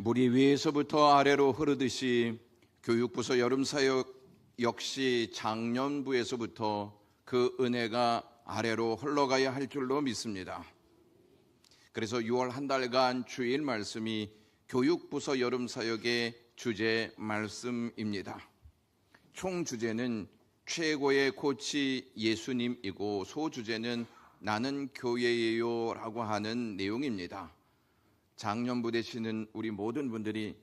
물이 위에서부터 아래로 흐르듯이 교육부서 여름사역 역시 작년부에서부터 그 은혜가 아래로 흘러가야 할 줄로 믿습니다. 그래서 6월 한 달간 주일 말씀이 교육부서 여름사역의 주제 말씀입니다. 총 주제는 최고의 코치 예수님이고 소주제는 나는 교회예요 라고 하는 내용입니다. 작년부 되시는 우리 모든 분들이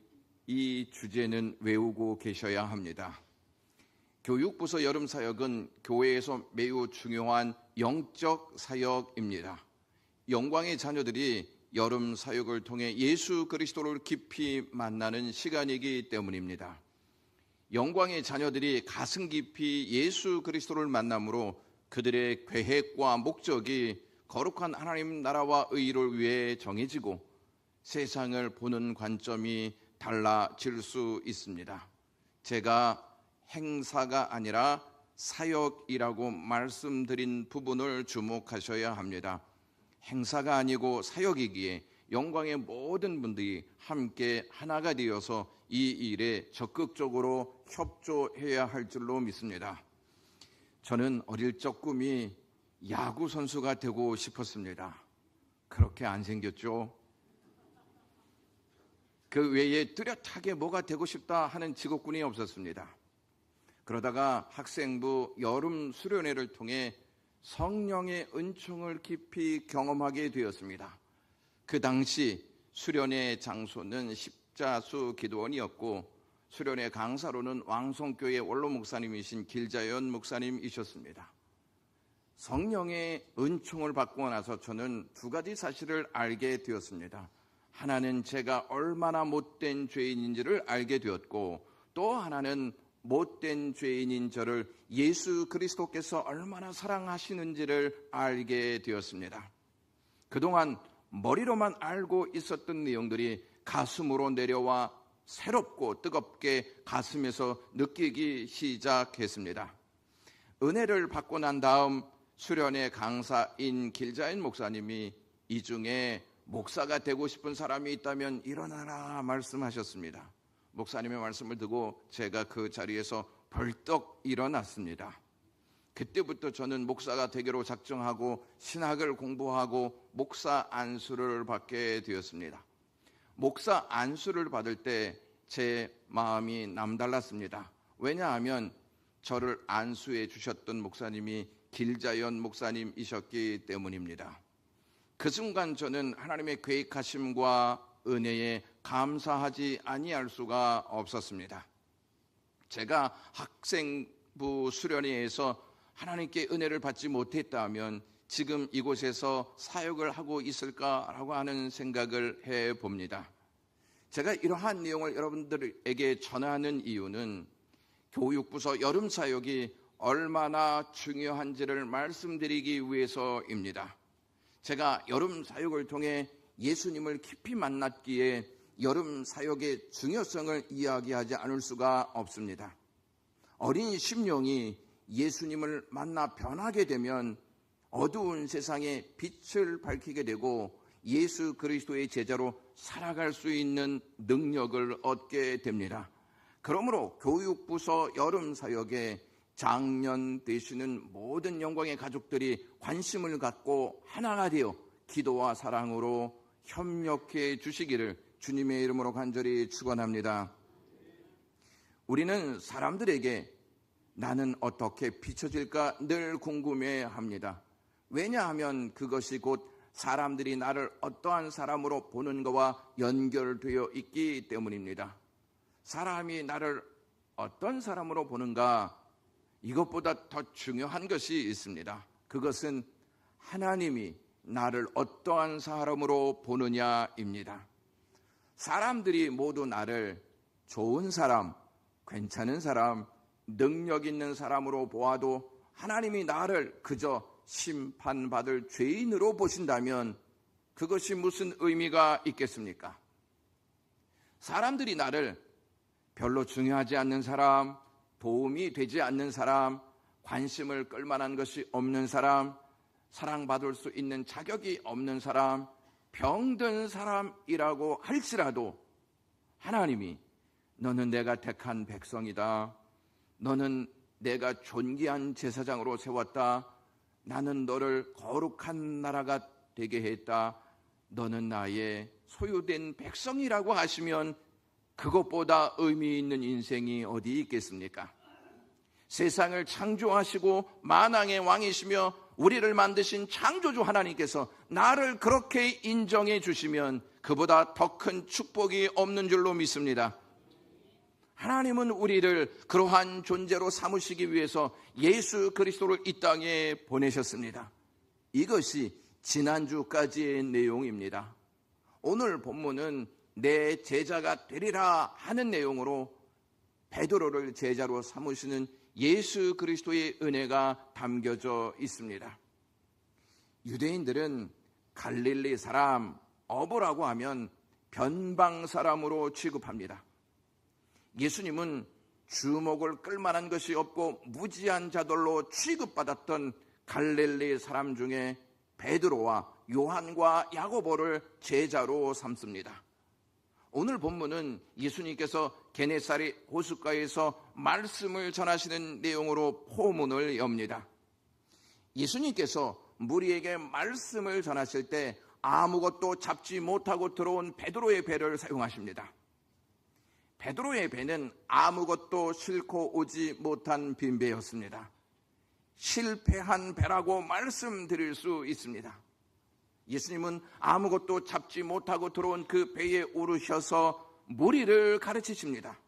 이 주제는 외우고 계셔야 합니다. 교육부서 여름사역은 교회에서 매우 중요한 영적 사역입니다. 영광의 자녀들이 여름사역을 통해 예수 그리스도를 깊이 만나는 시간이기 때문입니다. 영광의 자녀들이 가슴 깊이 예수 그리스도를 만남으로 그들의 계획과 목적이 거룩한 하나님 나라와 의를 위해 정해지고 세상을 보는 관점이 달라질 수 있습니다. 제가 행사가 아니라 사역이라고 말씀드린 부분을 주목하셔야 합니다. 행사가 아니고 사역이기에 영광의 모든 분들이 함께 하나가 되어서 이 일에 적극적으로 협조해야 할 줄로 믿습니다. 저는 어릴 적 꿈이 야구 선수가 되고 싶었습니다. 그렇게 안 생겼죠. 그 외에 뚜렷하게 뭐가 되고 싶다 하는 직업군이 없었습니다. 그러다가 학생부 여름 수련회를 통해 성령의 은총을 깊이 경험하게 되었습니다. 그 당시 수련회 장소는 십자수 기도원이었고 수련회 강사로는 왕성교회 원로 목사님이신 길자연 목사님이셨습니다. 성령의 은총을 받고 나서 저는 두 가지 사실을 알게 되었습니다. 하나는 제가 얼마나 못된 죄인인지를 알게 되었고 또 하나는 못된 죄인인 저를 예수 그리스도께서 얼마나 사랑하시는지를 알게 되었습니다. 그동안 머리로만 알고 있었던 내용들이 가슴으로 내려와 새롭고 뜨겁게 가슴에서 느끼기 시작했습니다. 은혜를 받고 난 다음 수련회 강사인 길자인 목사님이 이 중에 목사가 되고 싶은 사람이 있다면 일어나라 말씀하셨습니다. 목사님의 말씀을 듣고 제가 그 자리에서 벌떡 일어났습니다. 그때부터 저는 목사가 되기로 작정하고 신학을 공부하고 목사 안수를 받게 되었습니다. 목사 안수를 받을 때 제 마음이 남달랐습니다. 왜냐하면 저를 안수해 주셨던 목사님이 길자연 목사님이셨기 때문입니다. 그 순간 저는 하나님의 계획하심과 은혜에 감사하지 아니할 수가 없었습니다. 제가 학생부 수련회에서 하나님께 은혜를 받지 못했다면 지금 이곳에서 사역을 하고 있을까라고 하는 생각을 해봅니다. 제가 이러한 내용을 여러분들에게 전하는 이유는 교육부서 여름사역이 얼마나 중요한지를 말씀드리기 위해서입니다. 제가 여름사역을 통해 예수님을 깊이 만났기에 여름사역의 중요성을 이야기하지 않을 수가 없습니다. 어린 심령이 예수님을 만나 변하게 되면 어두운 세상에 빛을 밝히게 되고 예수 그리스도의 제자로 살아갈 수 있는 능력을 얻게 됩니다. 그러므로 교육부서 여름사역에 장년 되시는 모든 영광의 가족들이 관심을 갖고 하나가 되어 기도와 사랑으로 협력해 주시기를 주님의 이름으로 간절히 축원합니다. 우리는 사람들에게 나는 어떻게 비춰질까 늘 궁금해합니다. 왜냐하면 그것이 곧 사람들이 나를 어떠한 사람으로 보는 것과 연결되어 있기 때문입니다. 사람이 나를 어떤 사람으로 보는가, 이것보다 더 중요한 것이 있습니다. 그것은 하나님이 나를 어떠한 사람으로 보느냐입니다. 사람들이 모두 나를 좋은 사람, 괜찮은 사람, 능력 있는 사람으로 보아도 하나님이 나를 그저 심판받을 죄인으로 보신다면 그것이 무슨 의미가 있겠습니까? 사람들이 나를 별로 중요하지 않는 사람, 도움이 되지 않는 사람, 관심을 끌만한 것이 없는 사람, 사랑받을 수 있는 자격이 없는 사람, 병든 사람이라고 할지라도 하나님이 너는 내가 택한 백성이다. 너는 내가 존귀한 제사장으로 세웠다. 나는 너를 거룩한 나라가 되게 했다. 너는 나의 소유된 백성이라고 하시면 그것보다 의미 있는 인생이 어디 있겠습니까? 세상을 창조하시고 만왕의 왕이시며 우리를 만드신 창조주 하나님께서 나를 그렇게 인정해 주시면 그보다 더 큰 축복이 없는 줄로 믿습니다. 하나님은 우리를 그러한 존재로 삼으시기 위해서 예수 그리스도를 이 땅에 보내셨습니다. 이것이 지난주까지의 내용입니다. 오늘 본문은 내 제자가 되리라 하는 내용으로 베드로를 제자로 삼으시는 예수 그리스도의 은혜가 담겨져 있습니다. 유대인들은 갈릴리 사람, 어부라고 하면 변방 사람으로 취급합니다. 예수님은 주목을 끌만한 것이 없고 무지한 자들로 취급받았던 갈릴리 사람 중에 베드로와 요한과 야고보를 제자로 삼습니다. 오늘 본문은 예수님께서 게네사렛 호숫가에서 말씀을 전하시는 내용으로 포문을 엽니다. 예수님께서 무리에게 말씀을 전하실 때 아무것도 잡지 못하고 들어온 베드로의 배를 사용하십니다. 베드로의 배는 아무것도 싣고 오지 못한 빈배였습니다. 실패한 배라고 말씀드릴 수 있습니다. 예수님은 아무것도 잡지 못하고 들어온 그 배에 오르셔서 무리를 가르치십니다.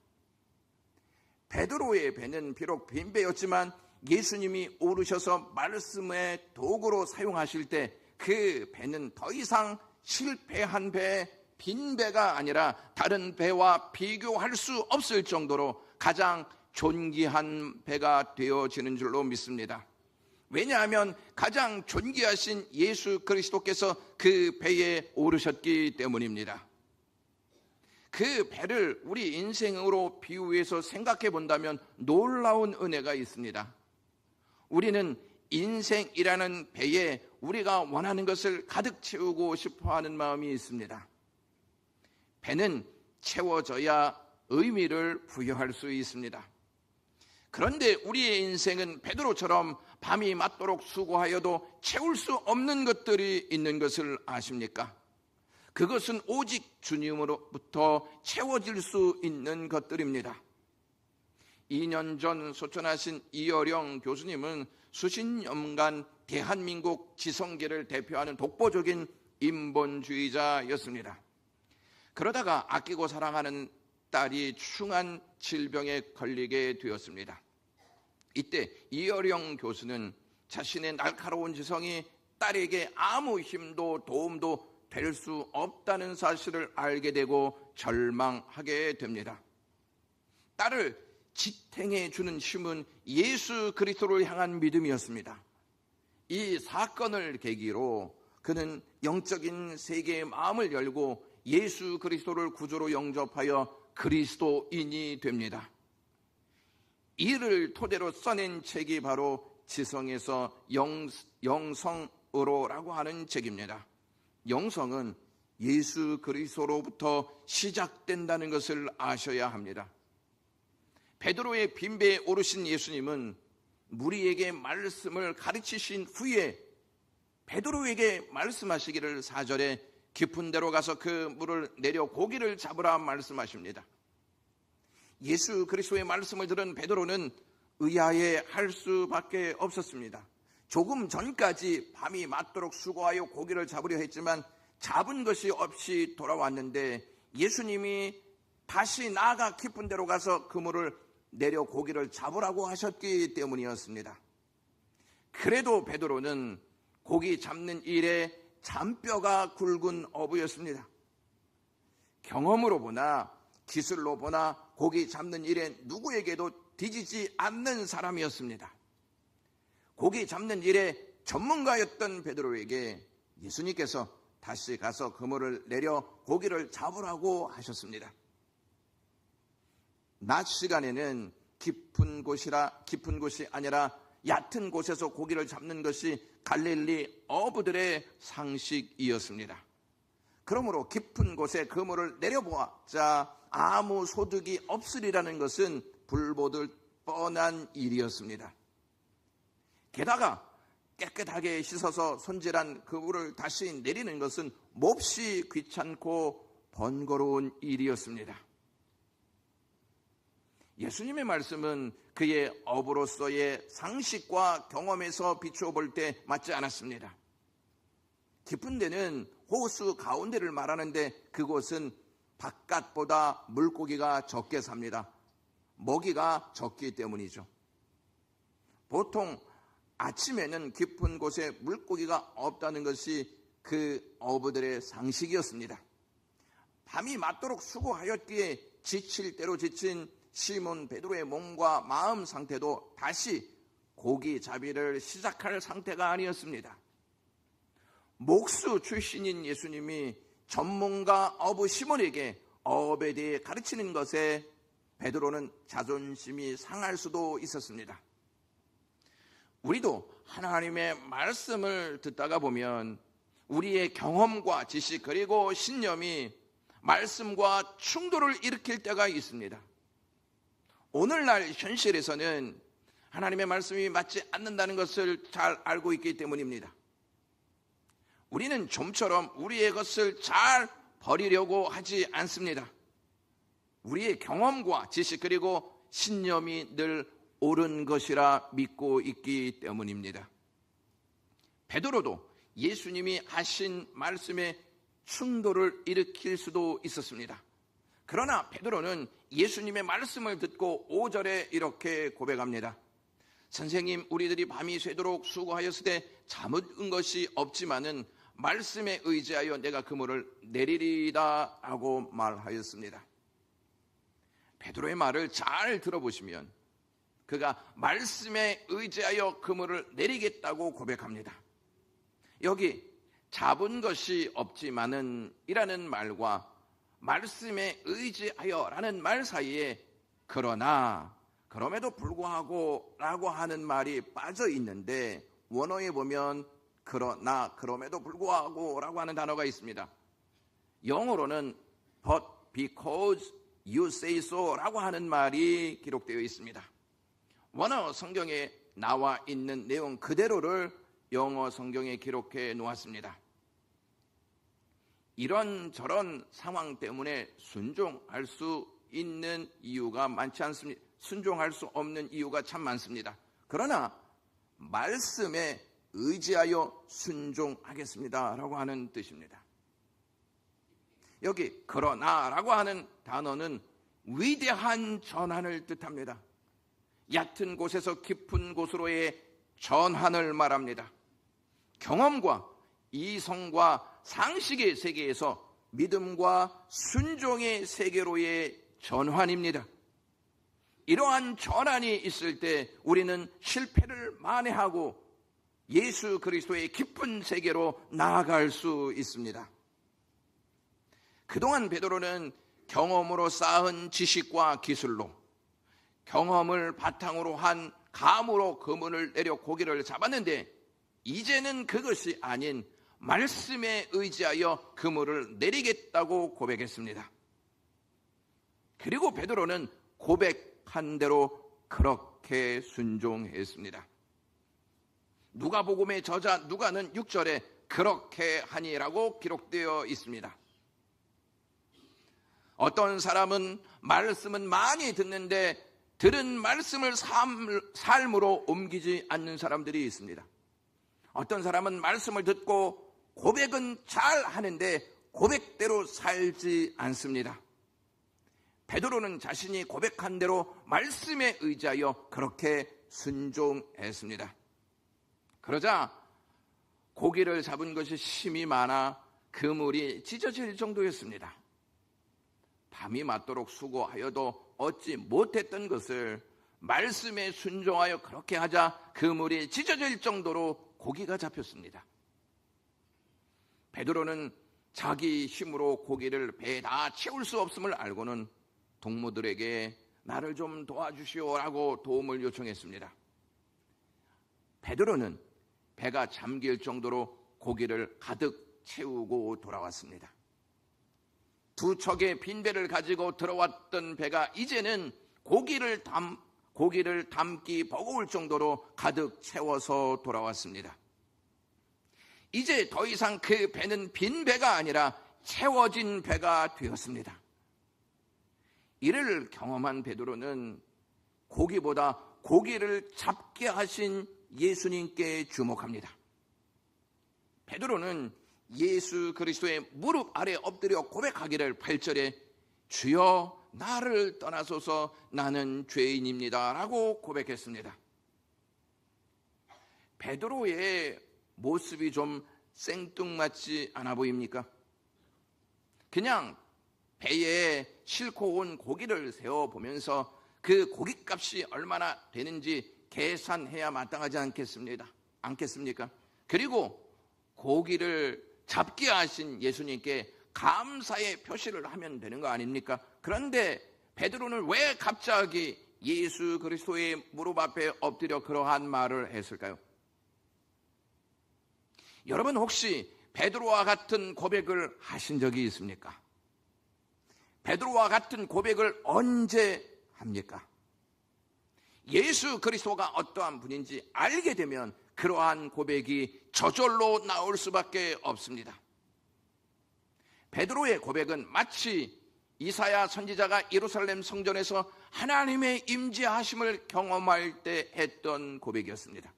베드로의 배는 비록 빈배였지만 예수님이 오르셔서 말씀의 도구로 사용하실 때 그 배는 더 이상 실패한 배, 빈배가 아니라 다른 배와 비교할 수 없을 정도로 가장 존귀한 배가 되어지는 줄로 믿습니다. 왜냐하면 가장 존귀하신 예수 그리스도께서 그 배에 오르셨기 때문입니다. 그 배를 우리 인생으로 비유해서 생각해 본다면 놀라운 은혜가 있습니다. 우리는 인생이라는 배에 우리가 원하는 것을 가득 채우고 싶어하는 마음이 있습니다. 배는 채워져야 의미를 부여할 수 있습니다. 그런데 우리의 인생은 베드로처럼 밤이 맞도록 수고하여도 채울 수 없는 것들이 있는 것을 아십니까? 그것은 오직 주님으로부터 채워질 수 있는 것들입니다. 2년 전 소천하신 이어령 교수님은 수십 년간 대한민국 지성계를 대표하는 독보적인 인본주의자였습니다. 그러다가 아끼고 사랑하는 딸이 중한 질병에 걸리게 되었습니다. 이때 이어령 교수는 자신의 날카로운 지성이 딸에게 아무 힘도 도움도 될 수 없다는 사실을 알게 되고 절망하게 됩니다. 딸을 지탱해 주는 힘은 예수 그리스도를 향한 믿음이었습니다. 이 사건을 계기로 그는 영적인 세계의 마음을 열고 예수 그리스도를 구주로 영접하여 그리스도인이 됩니다. 이를 토대로 써낸 책이 바로 지성에서 영성으로라고 하는 책입니다. 영성은 예수 그리스도로부터 시작된다는 것을 아셔야 합니다. 베드로의 빈배에 오르신 예수님은 무리에게 말씀을 가르치신 후에 베드로에게 말씀하시기를 4절에 깊은 데로 가서 그 물을 내려 고기를 잡으라 말씀하십니다. 예수 그리스도의 말씀을 들은 베드로는 의아해할 수밖에 없었습니다. 조금 전까지 밤이 맞도록 수고하여 고기를 잡으려 했지만 잡은 것이 없이 돌아왔는데 예수님이 다시 나아가 깊은 데로 가서 그물을 내려 고기를 잡으라고 하셨기 때문이었습니다. 그래도 베드로는 고기 잡는 일에 잔뼈가 굵은 어부였습니다. 경험으로 보나 기술로 보나 고기 잡는 일에 누구에게도 뒤지지 않는 사람이었습니다. 고기 잡는 일에 전문가였던 베드로에게 예수님께서 다시 가서 그물을 내려 고기를 잡으라고 하셨습니다. 낮 시간에는 깊은 곳이 아니라 얕은 곳에서 고기를 잡는 것이 갈릴리 어부들의 상식이었습니다. 그러므로 깊은 곳에 그물을 내려보았자 아무 소득이 없으리라는 것은 불보듯 뻔한 일이었습니다. 게다가 깨끗하게 씻어서 손질한 그 물을 다시 내리는 것은 몹시 귀찮고 번거로운 일이었습니다. 예수님의 말씀은 그의 어부로서의 상식과 경험에서 비추어 볼 때 맞지 않았습니다. 깊은 데는 호수 가운데를 말하는데 그곳은 바깥보다 물고기가 적게 삽니다. 먹이가 적기 때문이죠. 보통 아침에는 깊은 곳에 물고기가 없다는 것이 그 어부들의 상식이었습니다. 밤이 맞도록 수고하였기에 지칠 대로 지친 시몬 베드로의 몸과 마음 상태도 다시 고기 잡이를 시작할 상태가 아니었습니다. 목수 출신인 예수님이 전문가 어부 시몬에게 어업에 대해 가르치는 것에 베드로는 자존심이 상할 수도 있었습니다. 우리도 하나님의 말씀을 듣다가 보면 우리의 경험과 지식 그리고 신념이 말씀과 충돌을 일으킬 때가 있습니다. 오늘날 현실에서는 하나님의 말씀이 맞지 않는다는 것을 잘 알고 있기 때문입니다. 우리는 좀처럼 우리의 것을 잘 버리려고 하지 않습니다. 우리의 경험과 지식 그리고 신념이 늘 옳은 것이라 믿고 있기 때문입니다. 베드로도 예수님이 하신 말씀에 충돌을 일으킬 수도 있었습니다. 그러나 베드로는 예수님의 말씀을 듣고 5절에 이렇게 고백합니다. 선생님, 우리들이 밤이 새도록 수고하였으되 잠은 것이 없지만은 말씀에 의지하여 내가 그물을 내리리다 하고 말하였습니다. 베드로의 말을 잘 들어보시면 그가 말씀에 의지하여 그물을 내리겠다고 고백합니다. 여기 잡은 것이 없지만은 이라는 말과 말씀에 의지하여 라는 말 사이에 그러나 그럼에도 불구하고 라고 하는 말이 빠져 있는데 원어에 보면 그러나 그럼에도 불구하고 라고 하는 단어가 있습니다. 영어로는 but because you say so 라고 하는 말이 기록되어 있습니다. 원어 성경에 나와 있는 내용 그대로를 영어 성경에 기록해 놓았습니다. 이런저런 상황 때문에 순종할 수 있는 이유가 많지 않습니다. 순종할 수 없는 이유가 참 많습니다. 그러나 말씀에 의지하여 순종하겠습니다 라고 하는 뜻입니다. 여기 그러나 라고 하는 단어는 위대한 전환을 뜻합니다. 얕은 곳에서 깊은 곳으로의 전환을 말합니다. 경험과 이성과 상식의 세계에서 믿음과 순종의 세계로의 전환입니다. 이러한 전환이 있을 때 우리는 실패를 만회하고 예수 그리스도의 깊은 세계로 나아갈 수 있습니다. 그동안 베드로는 경험으로 쌓은 지식과 기술로 경험을 바탕으로 한 감으로 그물을 내려 고기를 잡았는데 이제는 그것이 아닌 말씀에 의지하여 그물을 내리겠다고 고백했습니다. 그리고 베드로는 고백한 대로 그렇게 순종했습니다. 누가복음의 저자 누가는 6절에 그렇게 하니라고 기록되어 있습니다. 어떤 사람은 말씀은 많이 듣는데 들은 말씀을 삶으로 옮기지 않는 사람들이 있습니다. 어떤 사람은 말씀을 듣고 고백은 잘 하는데 고백대로 살지 않습니다. 베드로는 자신이 고백한 대로 말씀에 의지하여 그렇게 순종했습니다. 그러자 고기를 잡은 것이 힘이 많아 그물이 찢어질 정도였습니다. 밤이 맞도록 수고하여도 얻지 못했던 것을 말씀에 순종하여 그렇게 하자 그물이 찢어질 정도로 고기가 잡혔습니다. 베드로는 자기 힘으로 고기를 배에 다 채울 수 없음을 알고는 동무들에게 나를 좀 도와주시오라고 도움을 요청했습니다. 베드로는 배가 잠길 정도로 고기를 가득 채우고 돌아왔습니다. 두 척의 빈 배를 가지고 들어왔던 배가 이제는 고기를 담기 버거울 정도로 가득 채워서 돌아왔습니다. 이제 더 이상 그 배는 빈 배가 아니라 채워진 배가 되었습니다. 이를 경험한 베드로는 고기보다 고기를 잡게 하신 예수님께 주목합니다. 베드로는 예수 그리스도의 무릎 아래 엎드려 고백하기를 8절에 주여 나를 떠나소서 나는 죄인입니다 라고 고백했습니다. 베드로의 모습이 좀 생뚱맞지 않아 보입니까? 그냥 배에 싣고 온 고기를 세워보면서 그 고깃값이 얼마나 되는지 계산해야 마땅하지 않겠습니까? 그리고 고기를 잡게 하신 예수님께 감사의 표시를 하면 되는 거 아닙니까? 그런데 베드로는 왜 갑자기 예수 그리스도의 무릎 앞에 엎드려 그러한 말을 했을까요? 여러분 혹시 베드로와 같은 고백을 하신 적이 있습니까? 베드로와 같은 고백을 언제 합니까? 예수 그리스도가 어떠한 분인지 알게 되면 그러한 고백이 저절로 나올 수밖에 없습니다. 베드로의 고백은 마치 이사야 선지자가 예루살렘 성전에서 하나님의 임재하심을 경험할 때 했던 고백이었습니다.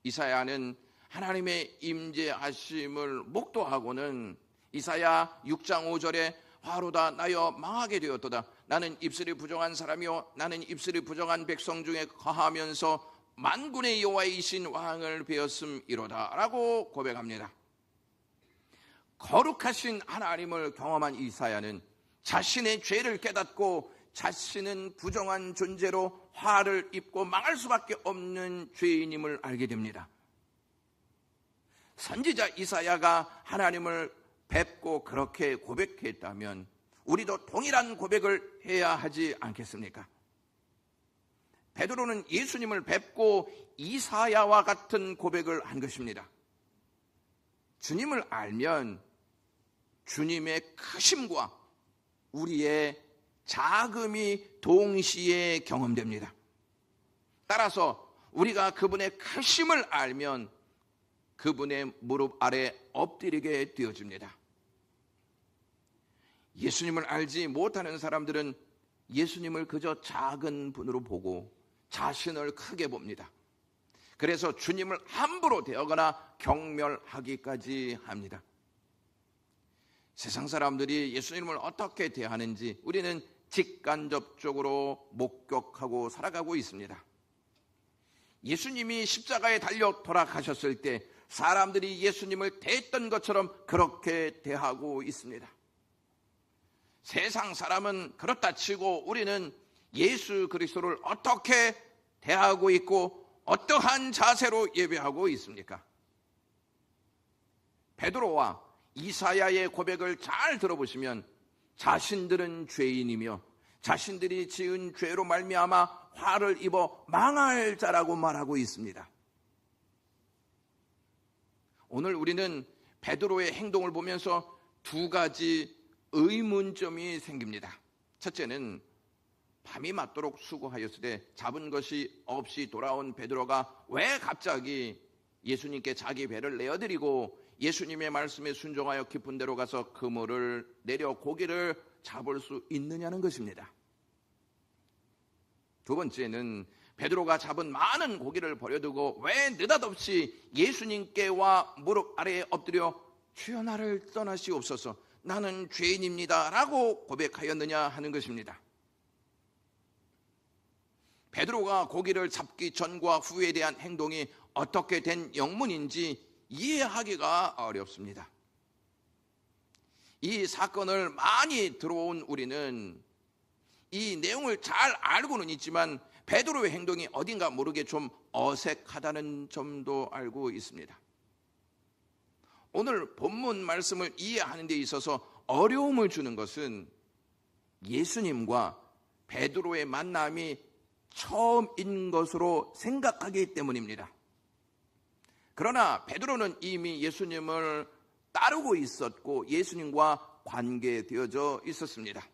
이사야는 하나님의 임재하심을 목도하고는 이사야 6장 5절에 화로다 나여 망하게 되었도다. 나는 입술이 부정한 사람이요 나는 입술이 부정한 백성 중에 거하면서 만군의 여호와이신 왕을 배웠음이로다 라고 고백합니다. 거룩하신 하나님을 경험한 이사야는 자신의 죄를 깨닫고 자신은 부정한 존재로 화를 입고 망할 수밖에 없는 죄인임을 알게 됩니다. 선지자 이사야가 하나님을 뵙고 그렇게 고백했다면 우리도 동일한 고백을 해야 하지 않겠습니까? 베드로는 예수님을 뵙고 이사야와 같은 고백을 한 것입니다. 주님을 알면 주님의 크심과 우리의 작음이 동시에 경험됩니다. 따라서 우리가 그분의 크심을 알면 그분의 무릎 아래 엎드리게 되어집니다. 예수님을 알지 못하는 사람들은 예수님을 그저 작은 분으로 보고 자신을 크게 봅니다. 그래서 주님을 함부로 대하거나 경멸하기까지 합니다. 세상 사람들이 예수님을 어떻게 대하는지 우리는 직간접적으로 목격하고 살아가고 있습니다. 예수님이 십자가에 달려 돌아가셨을 때 사람들이 예수님을 대했던 것처럼 그렇게 대하고 있습니다. 세상 사람은 그렇다 치고 우리는 예수 그리스도를 어떻게 대하고 있고 어떠한 자세로 예배하고 있습니까? 베드로와 이사야의 고백을 잘 들어보시면 자신들은 죄인이며 자신들이 지은 죄로 말미암아 화를 입어 망할 자라고 말하고 있습니다. 오늘 우리는 베드로의 행동을 보면서 두 가지 의문점이 생깁니다. 첫째는 밤이 맞도록 수고하였으되 잡은 것이 없이 돌아온 베드로가 왜 갑자기 예수님께 자기 배를 내어드리고 예수님의 말씀에 순종하여 깊은 데로 가서 그물을 내려 고기를 잡을 수 있느냐는 것입니다. 두 번째는 베드로가 잡은 많은 고기를 버려두고 왜 느닷없이 예수님께와 무릎 아래에 엎드려 주여 나를 떠나시옵소서 나는 죄인입니다 라고 고백하였느냐 하는 것입니다. 베드로가 고기를 잡기 전과 후에 대한 행동이 어떻게 된 영문인지 이해하기가 어렵습니다. 이 사건을 많이 들어온 우리는 이 내용을 잘 알고는 있지만 베드로의 행동이 어딘가 모르게 좀 어색하다는 점도 알고 있습니다. 오늘 본문 말씀을 이해하는 데 있어서 어려움을 주는 것은 예수님과 베드로의 만남이 처음인 것으로 생각하기 때문입니다. 그러나 베드로는 이미 예수님을 따르고 있었고 예수님과 관계되어져 있었습니다.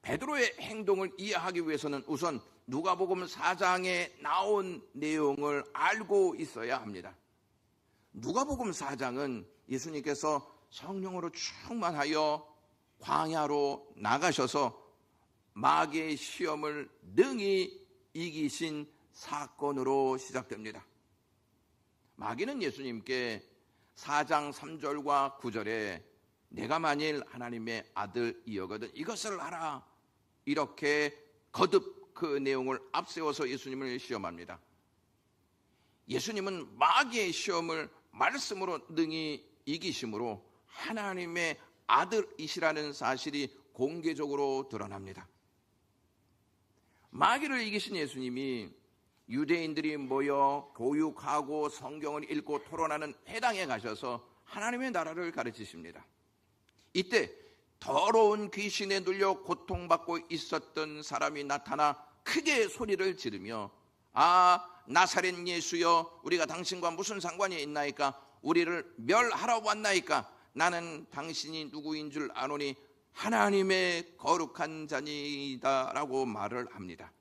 베드로의 행동을 이해하기 위해서는 우선 누가복음 4장에 나온 내용을 알고 있어야 합니다. 누가복음 4장은 예수님께서 성령으로 충만하여 광야로 나가셔서 마귀의 시험을 능히 이기신 사건으로 시작됩니다. 마귀는 예수님께 4장 3절과 9절에 내가 만일 하나님의 아들이여거든 이것을 하라 이렇게 거듭 그 내용을 앞세워서 예수님을 시험합니다. 예수님은 마귀의 시험을 말씀으로 능히 이기심으로 하나님의 아들이시라는 사실이 공개적으로 드러납니다. 마귀를 이기신 예수님이 유대인들이 모여 교육하고 성경을 읽고 토론하는 회당에 가셔서 하나님의 나라를 가르치십니다. 이때 더러운 귀신에 눌려 고통받고 있었던 사람이 나타나 크게 소리를 지르며 나사렛 예수여 우리가 당신과 무슨 상관이 있나이까 우리를 멸하러 왔나이까 나는 당신이 누구인 줄 아노니 하나님의 거룩한 자니이다 라고 말을 합니다.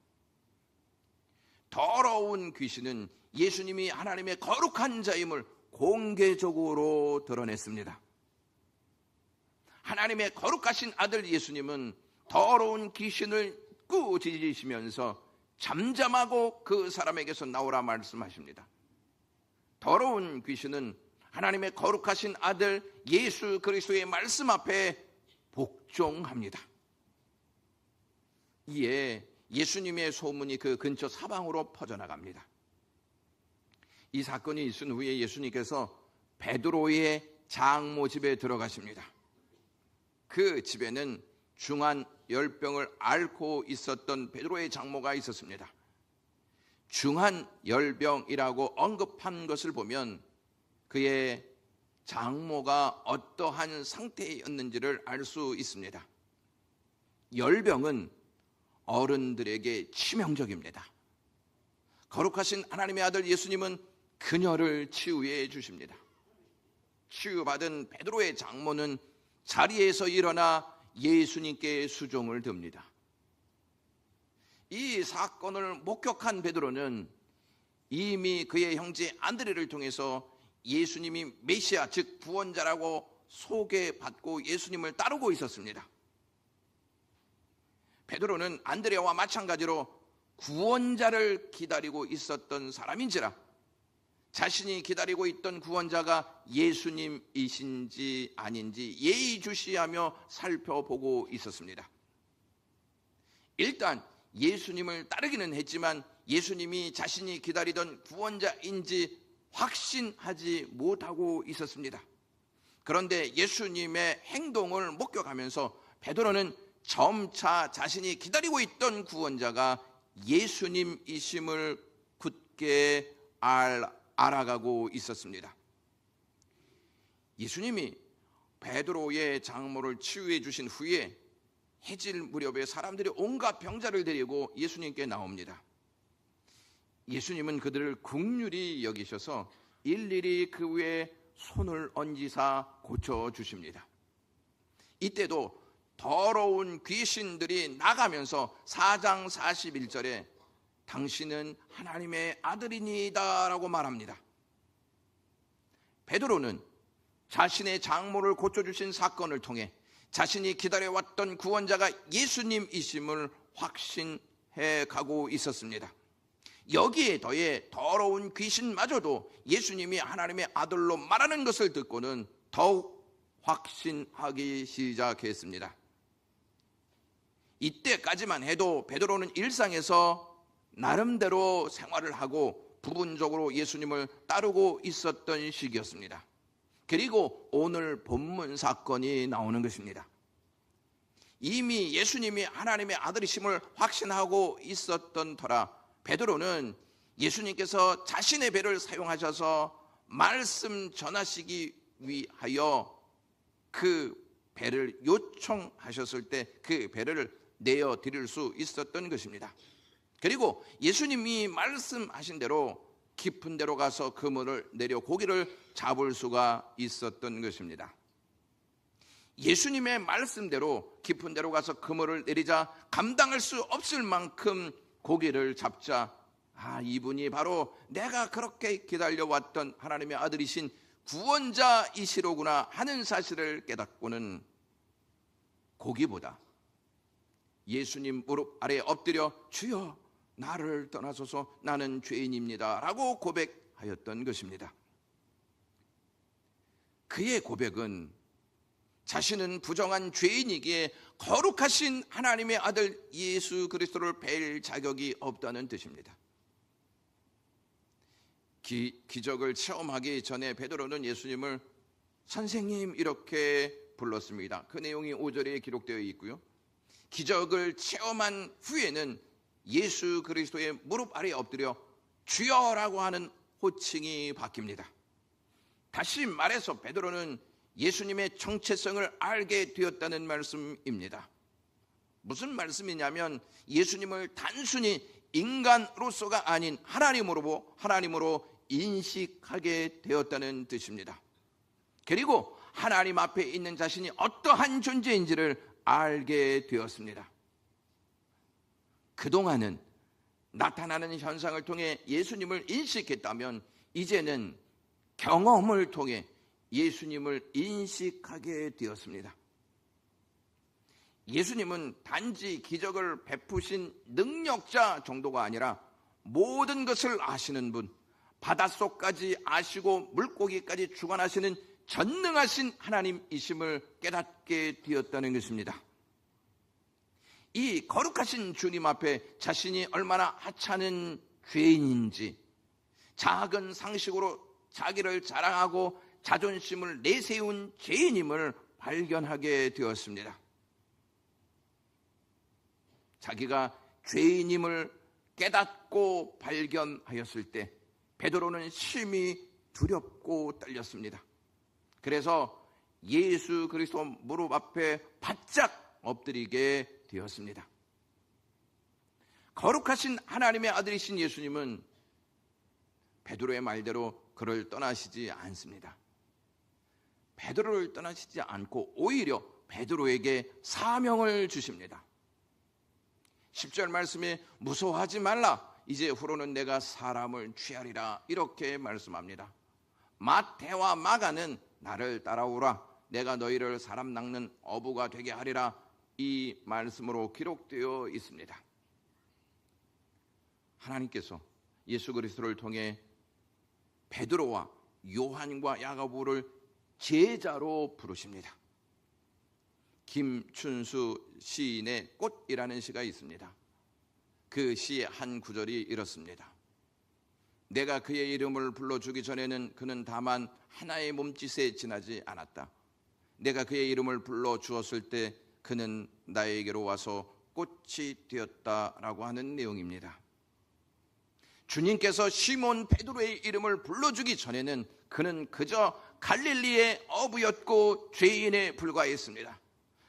더러운 귀신은 예수님이 하나님의 거룩한 자임을 공개적으로 드러냈습니다. 하나님의 거룩하신 아들 예수님은 더러운 귀신을 꾸짖으시면서 잠잠하고 그 사람에게서 나오라 말씀하십니다. 더러운 귀신은 하나님의 거룩하신 아들 예수 그리스도의 말씀 앞에 복종합니다. 이에 예수님의 소문이 그 근처 사방으로 퍼져나갑니다. 이 사건이 있은 후에 예수님께서 베드로의 장모 집에 들어가십니다. 그 집에는 중한 열병을 앓고 있었던 베드로의 장모가 있었습니다. 중한 열병이라고 언급한 것을 보면 그의 장모가 어떠한 상태였는지를 알 수 있습니다. 열병은 어른들에게 치명적입니다. 거룩하신 하나님의 아들 예수님은 그녀를 치유해 주십니다. 치유받은 베드로의 장모는 자리에서 일어나 예수님께 수종을 듭니다. 이 사건을 목격한 베드로는 이미 그의 형제 안드레를 통해서 예수님이 메시아 즉 구원자라고 소개받고 예수님을 따르고 있었습니다. 베드로는 안드레와 마찬가지로 구원자를 기다리고 있었던 사람인지라 자신이 기다리고 있던 구원자가 예수님이신지 아닌지 예의주시하며 살펴보고 있었습니다. 일단 예수님을 따르기는 했지만 예수님이 자신이 기다리던 구원자인지 확신하지 못하고 있었습니다. 그런데 예수님의 행동을 목격하면서 베드로는 점차 자신이 기다리고 있던 구원자가 예수님이심을 굳게 알아가고 있었습니다. 예수님이 베드로의 장모를 치유해 주신 후에 해질 무렵에 사람들이 온갖 병자를 데리고 예수님께 나옵니다. 예수님은 그들을 긍휼히 여기셔서 일일이 그 위에 손을 얹으사 고쳐주십니다. 이때도 더러운 귀신들이 나가면서 4장 41절에 당신은 하나님의 아들이니다 라고 말합니다. 베드로는 자신의 장모를 고쳐주신 사건을 통해 자신이 기다려왔던 구원자가 예수님이심을 확신해 가고 있었습니다. 여기에 더해 더러운 귀신마저도 예수님이 하나님의 아들로 말하는 것을 듣고는 더욱 확신하기 시작했습니다. 이때까지만 해도 베드로는 일상에서 나름대로 생활을 하고 부분적으로 예수님을 따르고 있었던 시기였습니다. 그리고 오늘 본문 사건이 나오는 것입니다. 이미 예수님이 하나님의 아들이심을 확신하고 있었던 터라 베드로는 예수님께서 자신의 배를 사용하셔서 말씀 전하시기 위하여 그 배를 요청하셨을 때 그 배를 내어드릴 수 있었던 것입니다. 그리고 예수님이 말씀하신 대로 깊은 데로 가서 그물을 내려 고기를 잡을 수가 있었던 것입니다. 예수님의 말씀대로 깊은 데로 가서 그물을 내리자 감당할 수 없을 만큼 고기를 잡자, 이분이 바로 내가 그렇게 기다려왔던 하나님의 아들이신 구원자이시로구나 하는 사실을 깨닫고는 고기보다 예수님 무릎 아래에 엎드려 주여 나를 떠나소서 나는 죄인입니다 라고 고백하였던 것입니다. 그의 고백은 자신은 부정한 죄인이기에 거룩하신 하나님의 아들 예수 그리스도를 뵐 자격이 없다는 뜻입니다. 기적을 체험하기 전에 베드로는 예수님을 선생님 이렇게 불렀습니다. 그 내용이 5절에 기록되어 있고요. 기적을 체험한 후에는 예수 그리스도의 무릎 아래에 엎드려 주여라고 하는 호칭이 바뀝니다. 다시 말해서 베드로는 예수님의 정체성을 알게 되었다는 말씀입니다. 무슨 말씀이냐면 예수님을 단순히 인간으로서가 아닌 하나님으로 인식하게 되었다는 뜻입니다. 그리고 하나님 앞에 있는 자신이 어떠한 존재인지를 알게 되었습니다. 그동안은 나타나는 현상을 통해 예수님을 인식했다면 이제는 경험을 통해 예수님을 인식하게 되었습니다. 예수님은 단지 기적을 베푸신 능력자 정도가 아니라 모든 것을 아시는 분, 바닷속까지 아시고 물고기까지 주관하시는 전능하신 하나님이심을 깨닫게 되었다는 것입니다. 이 거룩하신 주님 앞에 자신이 얼마나 하찮은 죄인인지, 작은 상식으로 자기를 자랑하고 자존심을 내세운 죄인임을 발견하게 되었습니다. 자기가 죄인임을 깨닫고 발견하였을 때 베드로는 심히 두렵고 떨렸습니다. 그래서 예수 그리스도 무릎 앞에 바짝 엎드리게 되었습니다. 거룩하신 하나님의 아들이신 예수님은 베드로의 말대로 그를 떠나시지 않습니다. 베드로를 떠나시지 않고 오히려 베드로에게 사명을 주십니다. 10절 말씀에 무서워하지 말라, 이제 후로는 내가 사람을 취하리라, 이렇게 말씀합니다. 마태와 마가는 나를 따라오라, 내가 너희를 사람 낚는 어부가 되게 하리라, 이 말씀으로 기록되어 있습니다. 하나님께서 예수 그리스도를 통해 베드로와 요한과 야고보를 제자로 부르십니다. 김춘수 시인의 꽃이라는 시가 있습니다. 그 시의 한 구절이 이렇습니다. 내가 그의 이름을 불러주기 전에는 그는 다만 하나의 몸짓에 지나지 않았다. 내가 그의 이름을 불러주었을 때 그는 나에게로 와서 꽃이 되었다라고 하는 내용입니다. 주님께서 시몬 베드로의 이름을 불러주기 전에는 그는 그저 갈릴리의 어부였고 죄인에 불과했습니다.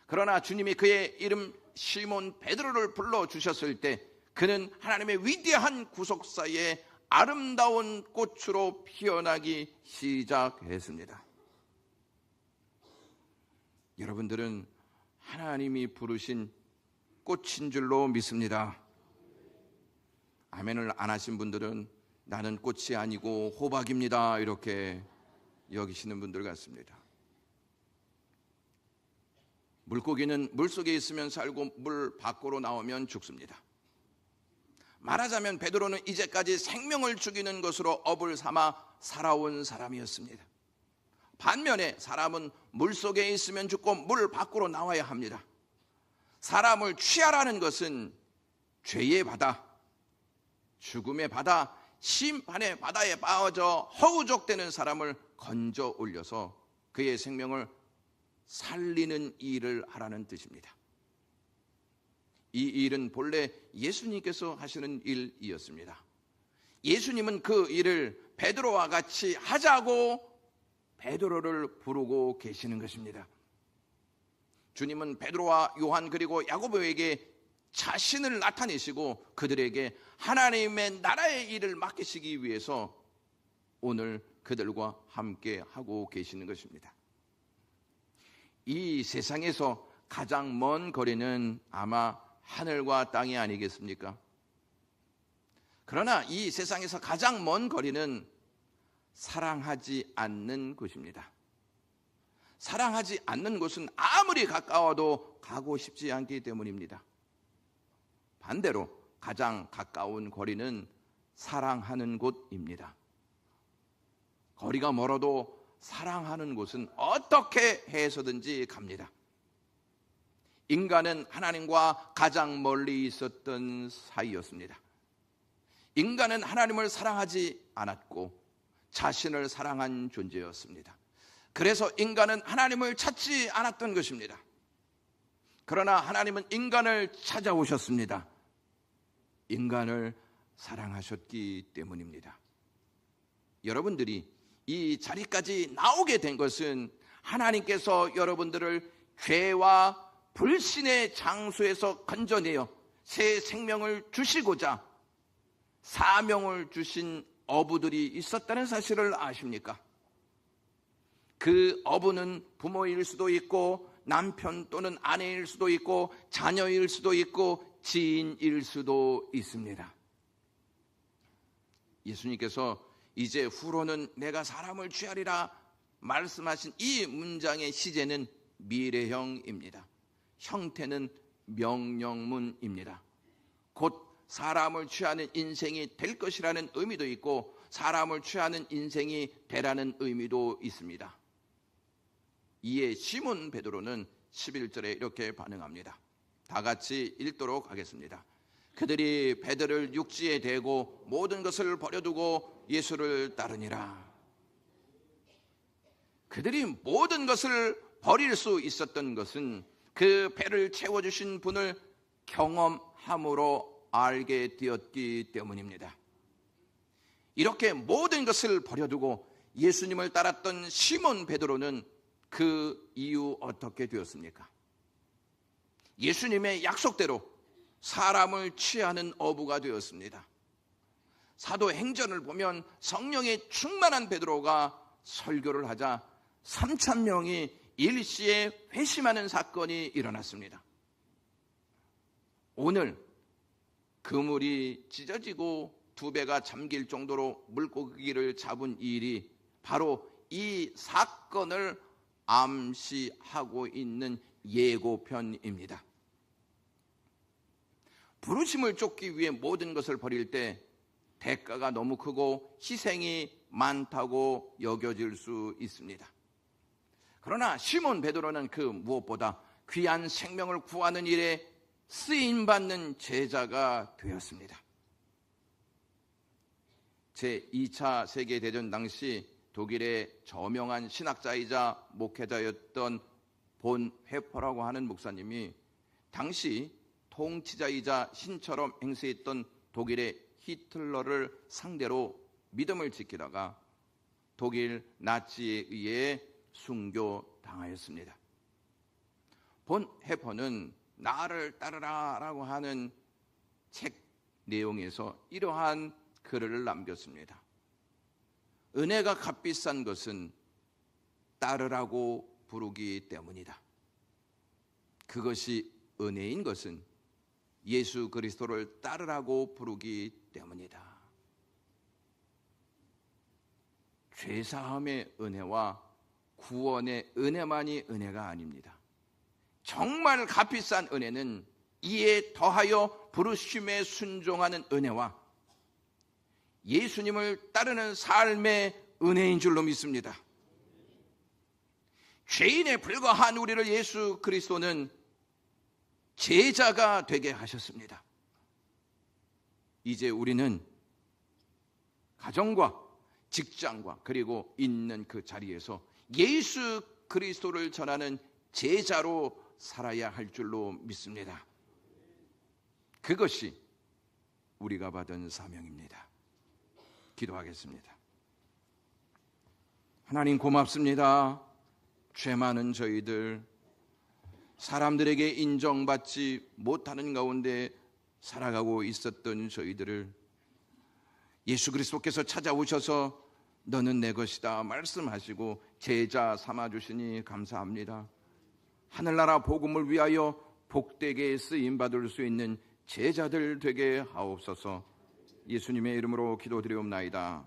그러나 주님이 그의 이름 시몬 베드로를 불러주셨을 때 그는 하나님의 위대한 구속사의 아름다운 꽃으로 피어나기 시작했습니다. 여러분들은 하나님이 부르신 꽃인 줄로 믿습니다. 아멘을 안 하신 분들은 나는 꽃이 아니고 호박입니다, 이렇게 여기시는 분들 같습니다. 물고기는 물속에 있으면 살고 물 밖으로 나오면 죽습니다. 말하자면 베드로는 이제까지 생명을 죽이는 것으로 업을 삼아 살아온 사람이었습니다. 반면에 사람은 물속에 있으면 죽고 물 밖으로 나와야 합니다. 사람을 취하라는 것은 죄의 바다, 죽음의 바다, 심판의 바다에 빠져 허우적대는 사람을 건져 올려서 그의 생명을 살리는 일을 하라는 뜻입니다. 이 일은 본래 예수님께서 하시는 일이었습니다. 예수님은 그 일을 베드로와 같이 하자고 베드로를 부르고 계시는 것입니다. 주님은 베드로와 요한 그리고 야고보에게 자신을 나타내시고 그들에게 하나님의 나라의 일을 맡기시기 위해서 오늘 그들과 함께 하고 계시는 것입니다. 이 세상에서 가장 먼 거리는 아마 하늘과 땅이 아니겠습니까? 그러나 이 세상에서 가장 먼 거리는 사랑하지 않는 곳입니다. 사랑하지 않는 곳은 아무리 가까워도 가고 싶지 않기 때문입니다. 반대로 가장 가까운 거리는 사랑하는 곳입니다. 거리가 멀어도 사랑하는 곳은 어떻게 해서든지 갑니다. 인간은 하나님과 가장 멀리 있었던 사이였습니다. 인간은 하나님을 사랑하지 않았고 자신을 사랑한 존재였습니다. 그래서 인간은 하나님을 찾지 않았던 것입니다. 그러나 하나님은 인간을 찾아오셨습니다. 인간을 사랑하셨기 때문입니다. 여러분들이 이 자리까지 나오게 된 것은 하나님께서 여러분들을 죄와 불신의 장소에서 건져내어 새 생명을 주시고자 사명을 주신 어부들이 있었다는 사실을 아십니까? 그 어부는 부모일 수도 있고 남편 또는 아내일 수도 있고 자녀일 수도 있고 지인일 수도 있습니다. 예수님께서 이제 후로는 내가 사람을 취하리라 말씀하신 이 문장의 시제는 미래형입니다. 형태는 명령문입니다. 곧 사람을 취하는 인생이 될 것이라는 의미도 있고 사람을 취하는 인생이 되라는 의미도 있습니다. 이에 시몬 베드로는 11절에 이렇게 반응합니다. 다 같이 읽도록 하겠습니다. 그들이 배들을 육지에 대고 모든 것을 버려두고 예수를 따르니라. 그들이 모든 것을 버릴 수 있었던 것은 그 배를 채워주신 분을 경험함으로 알게 되었기 때문입니다. 이렇게 모든 것을 버려두고 예수님을 따랐던 시몬 베드로는 그 이후 어떻게 되었습니까? 예수님의 약속대로 사람을 취하는 어부가 되었습니다. 사도행전을 보면 성령에 충만한 베드로가 설교를 하자 3,000명이 일시에 회심하는 사건이 일어났습니다. 오늘 그물이 찢어지고 두 배가 잠길 정도로 물고기를 잡은 일이 바로 이 사건을 암시하고 있는 예고편입니다. 부르심을 쫓기 위해 모든 것을 버릴 때 대가가 너무 크고 희생이 많다고 여겨질 수 있습니다. 그러나 시몬 베드로는 그 무엇보다 귀한 생명을 구하는 일에 쓰임받는 제자가 되었습니다. 제2차 세계대전 당시 독일의 저명한 신학자이자 목회자였던 본 회퍼라고 하는 목사님이 당시 통치자이자 신처럼 행세했던 독일의 히틀러를 상대로 믿음을 지키다가 독일 나치에 의해 순교당하였습니다. 본 해퍼는 나를 따르라 라고 하는 책 내용에서 이러한 글을 남겼습니다. 은혜가 값비싼 것은 따르라고 부르기 때문이다. 그것이 은혜인 것은 예수 그리스도를 따르라고 부르기 때문이다. 죄사함의 은혜와 구원의 은혜만이 은혜가 아닙니다. 정말 값비싼 은혜는 이에 더하여 부르심에 순종하는 은혜와 예수님을 따르는 삶의 은혜인 줄로 믿습니다. 죄인에 불과한 우리를 예수 그리스도는 제자가 되게 하셨습니다. 이제 우리는 가정과 직장과 그리고 있는 그 자리에서 예수 그리스도를 전하는 제자로 살아야 할 줄로 믿습니다. 그것이 우리가 받은 사명입니다. 기도하겠습니다. 하나님 고맙습니다. 죄 많은 저희들, 사람들에게 인정받지 못하는 가운데 살아가고 있었던 저희들을 예수 그리스도께서 찾아오셔서 너는 내 것이다 말씀하시고 제자 삼아주시니 감사합니다. 하늘나라 복음을 위하여 복되게 쓰임받을 수 있는 제자들 되게 하옵소서. 예수님의 이름으로 기도드리옵나이다.